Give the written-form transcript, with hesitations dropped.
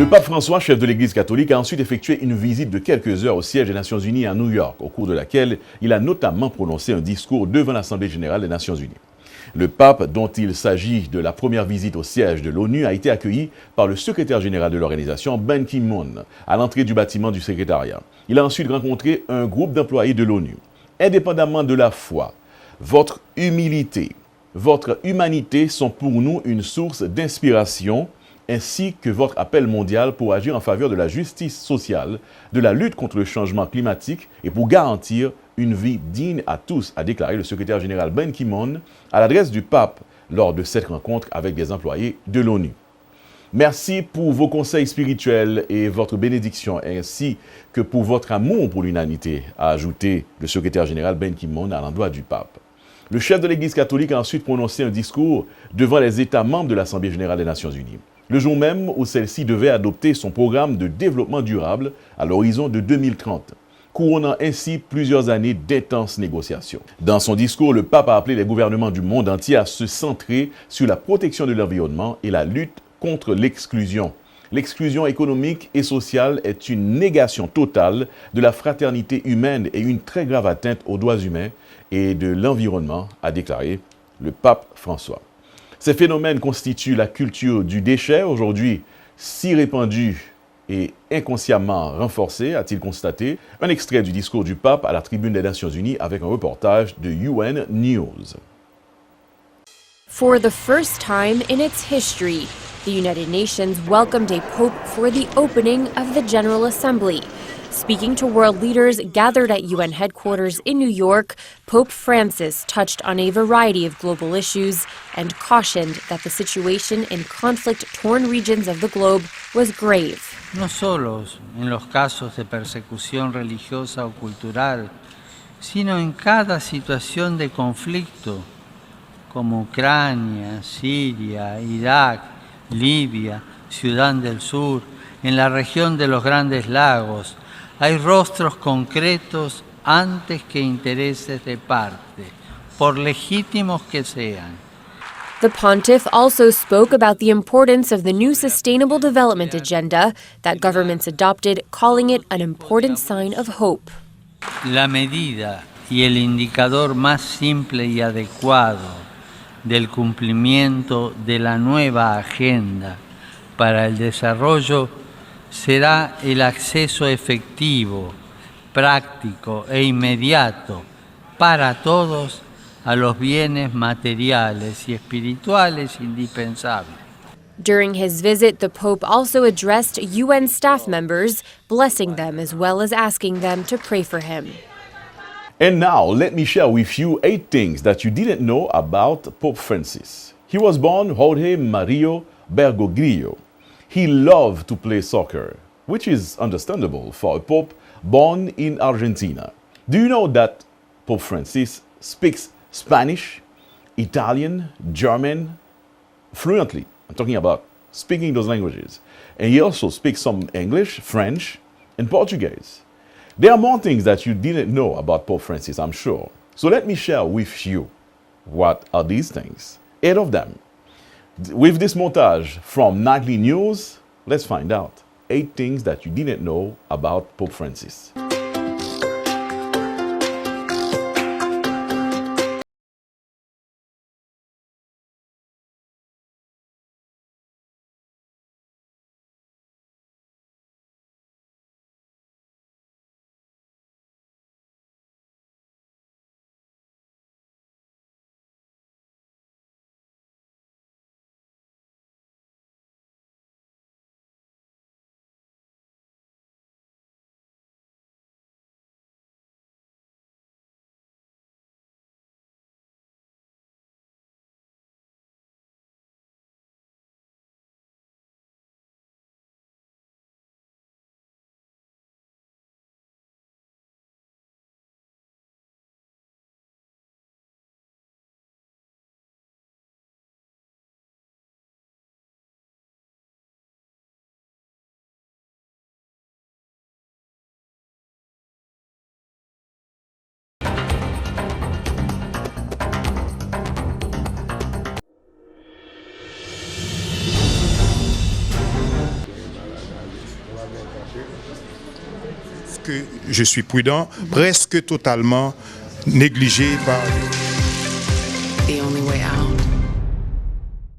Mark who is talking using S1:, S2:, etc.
S1: Le pape François, chef de l'Église catholique, a ensuite effectué une visite de quelques heures au siège des Nations Unies à New York, au cours de laquelle il a notamment prononcé un discours devant l'Assemblée générale des Nations Unies. Le pape, dont il s'agit de la première visite au siège de l'ONU, a été accueilli par le secrétaire général de l'organisation, Ban Ki-moon, à l'entrée du bâtiment du secrétariat. Il a ensuite rencontré un groupe d'employés de l'ONU. Indépendamment de la foi, votre humilité, votre humanité sont pour nous une source d'inspiration, ainsi que votre appel mondial pour agir en faveur de la justice sociale, de la lutte contre le changement climatique et pour garantir une vie digne à tous, a déclaré le secrétaire général Ban Ki-moon à l'adresse du pape lors de cette rencontre avec des employés de l'ONU. Merci pour vos conseils spirituels et votre bénédiction, ainsi que pour votre amour pour l'humanité, a ajouté le secrétaire général Ban Ki-moon à l'endroit du pape. Le chef de l'Église catholique a ensuite prononcé un discours devant les États membres de l'Assemblée générale des Nations unies, le jour même où celle-ci devait adopter son programme de développement durable à l'horizon de 2030, couronnant ainsi plusieurs années d'intenses négociations. Dans son discours, le pape a appelé les gouvernements du monde entier à se centrer sur la protection de l'environnement et la lutte contre l'exclusion. L'exclusion économique et sociale est une négation totale de la fraternité humaine et une très grave atteinte aux droits humains et de l'environnement, a déclaré le pape François. Ces phénomènes constituent la culture du déchet, aujourd'hui si répandue et inconsciemment renforcée, a-t-il constaté. Un extrait du discours du pape à la tribune des Nations Unies avec un reportage de UN News.
S2: For the first time in its history, the United Nations welcomed a pope for the opening of the General Assembly. Speaking to world leaders gathered at UN headquarters in New York, Pope Francis touched on a variety of global issues and cautioned that the situation in conflict-torn regions of the globe was grave.
S3: No solo en los casos de persecución religiosa o cultural, sino en cada situación de conflicto, como Ucrania, Siria, Irak, Libia, Sudán del Sur, en la región de los Grandes Lagos, hay rostros concretos antes que intereses de parte, por legítimos que sean.
S2: The pontiff also spoke about the importance of the new Sustainable Development Agenda that governments adopted, calling it an important sign of hope.
S3: La medida y el indicador más simple y adecuado del cumplimiento de la nueva agenda para el desarrollo será el acceso efectivo, práctico e inmediato para todos a los bienes materiales y espirituales indispensables.
S2: During his visit, the Pope also addressed UN staff members, blessing them as well as asking them to pray for him.
S1: And now, let me share with you 8 things that you didn't know about Pope Francis. He was born Jorge Mario Bergoglio. He loved to play soccer, which is understandable for a pope born in Argentina. Do you know that Pope Francis speaks Spanish, Italian, German fluently? I'm talking about speaking those languages. And he also speaks some English, French, and Portuguese. There are more things that you didn't know about Pope Francis, I'm sure. So let me share with you what are these things. 8 of them. With this montage from Nightly News, let's find out 8 things that you didn't know about Pope Francis.
S4: que je suis prudent, presque totalement négligé par...